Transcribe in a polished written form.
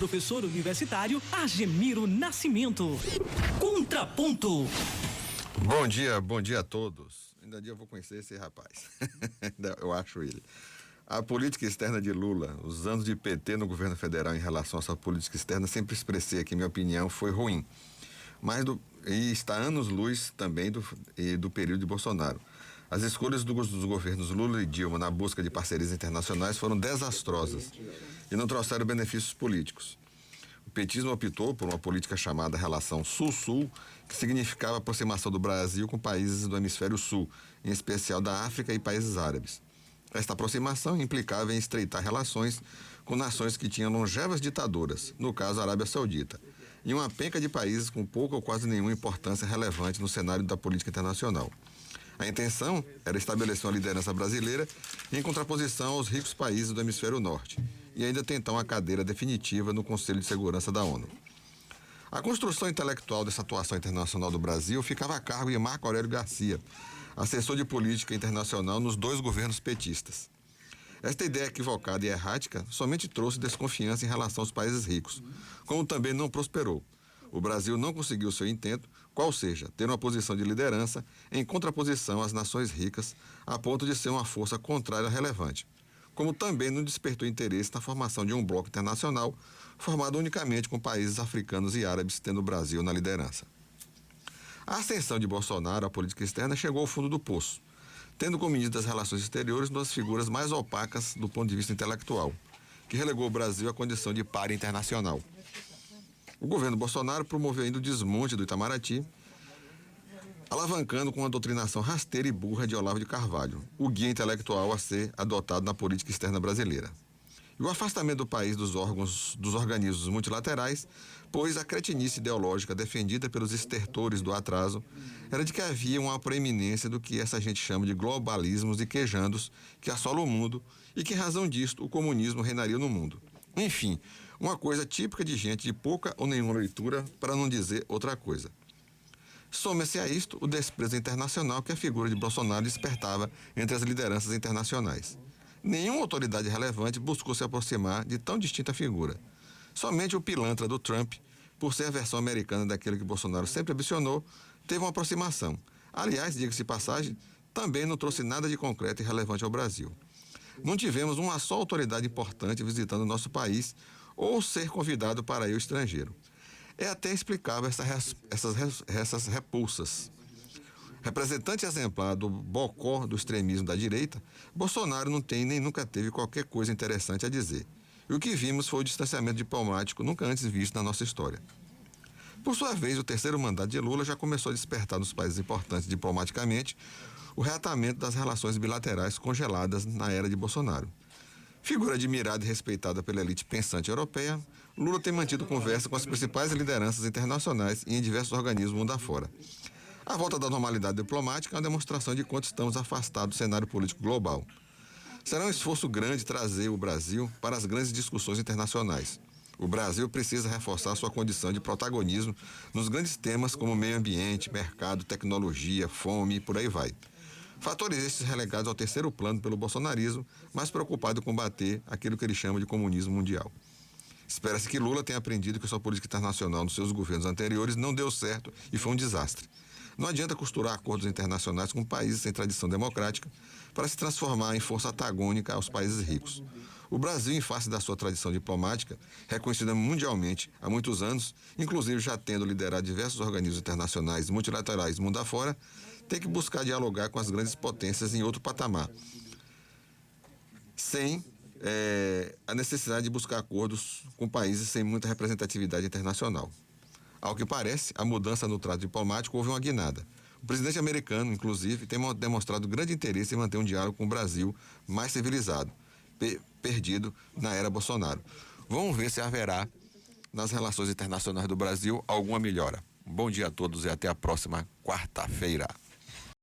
Professor universitário Argemiro Nascimento. Contraponto. Bom dia a todos. Ainda eu vou conhecer esse rapaz. Eu acho ele. A política externa de Lula, os anos de PT no governo federal em relação à sua política externa, sempre expressei aqui, minha opinião, foi ruim. E está anos-luz também do período de Bolsonaro. As escolhas dos governos Lula e Dilma na busca de parcerias internacionais foram desastrosas e não trouxeram benefícios políticos. O petismo optou por uma política chamada Relação Sul-Sul, que significava a aproximação do Brasil com países do hemisfério sul, em especial da África e países árabes. Esta aproximação implicava em estreitar relações com nações que tinham longevas ditaduras, no caso a Arábia Saudita, e uma penca de países com pouca ou quase nenhuma importância relevante no cenário da política internacional. A intenção era estabelecer uma liderança brasileira em contraposição aos ricos países do hemisfério norte e ainda tentar uma cadeira definitiva no Conselho de Segurança da ONU. A construção intelectual dessa atuação internacional do Brasil ficava a cargo de Marco Aurélio Garcia, assessor de política internacional nos dois governos petistas. Esta ideia equivocada e errática somente trouxe desconfiança em relação aos países ricos, como também não prosperou. O Brasil não conseguiu seu intento, qual seja, ter uma posição de liderança em contraposição às nações ricas, a ponto de ser uma força contrária relevante, como também não despertou interesse na formação de um bloco internacional formado unicamente com países africanos e árabes, tendo o Brasil na liderança. A ascensão de Bolsonaro à política externa chegou ao fundo do poço, tendo como ministro das Relações Exteriores uma das figuras mais opacas do ponto de vista intelectual, que relegou o Brasil à condição de pária internacional. O governo Bolsonaro promoveu ainda o desmonte do Itamaraty, alavancando com uma doutrinação rasteira e burra de Olavo de Carvalho, o guia intelectual a ser adotado na política externa brasileira. E o afastamento do país dos organismos multilaterais, pois a cretinice ideológica defendida pelos estertores do atraso era de que havia uma proeminência do que essa gente chama de globalismos e quejandos que assola o mundo e que, em razão disto, o comunismo reinaria no mundo. Enfim, uma coisa típica de gente de pouca ou nenhuma leitura, para não dizer outra coisa. Soma-se a isto o desprezo internacional que a figura de Bolsonaro despertava entre as lideranças internacionais. Nenhuma autoridade relevante buscou se aproximar de tão distinta figura. Somente o pilantra do Trump, por ser a versão americana daquele que Bolsonaro sempre ambicionou, teve uma aproximação. Aliás, diga-se de passagem, também não trouxe nada de concreto e relevante ao Brasil. Não tivemos uma só autoridade importante visitando o nosso país ou ser convidado para ir ao estrangeiro. É até explicável essas repulsas. Representante exemplar do bocó do extremismo da direita, Bolsonaro não tem nem nunca teve qualquer coisa interessante a dizer. E o que vimos foi o distanciamento diplomático nunca antes visto na nossa história. Por sua vez, o terceiro mandato de Lula já começou a despertar nos países importantes diplomaticamente o reatamento das relações bilaterais congeladas na era de Bolsonaro. Figura admirada e respeitada pela elite pensante europeia, Lula tem mantido conversa com as principais lideranças internacionais e em diversos organismos mundo afora. A volta da normalidade diplomática é uma demonstração de quanto estamos afastados do cenário político global. Será um esforço grande trazer o Brasil para as grandes discussões internacionais. O Brasil precisa reforçar sua condição de protagonismo nos grandes temas como meio ambiente, mercado, tecnologia, fome e por aí vai. Fatores estes relegados ao terceiro plano pelo bolsonarismo, mais preocupado em combater aquilo que ele chama de comunismo mundial. Espera-se que Lula tenha aprendido que sua política internacional nos seus governos anteriores não deu certo e foi um desastre. Não adianta costurar acordos internacionais com países sem tradição democrática para se transformar em força antagônica aos países ricos. O Brasil, em face da sua tradição diplomática, reconhecida mundialmente há muitos anos, inclusive já tendo liderado diversos organismos internacionais multilaterais mundo afora, tem que buscar dialogar com as grandes potências em outro patamar, sem a necessidade de buscar acordos com países sem muita representatividade internacional. Ao que parece, a mudança no trato diplomático houve uma guinada. O presidente americano, inclusive, tem demonstrado grande interesse em manter um diálogo com o Brasil mais civilizado, perdido na era Bolsonaro. Vamos ver se haverá, nas relações internacionais do Brasil, alguma melhora. Bom dia a todos e até a próxima quarta-feira.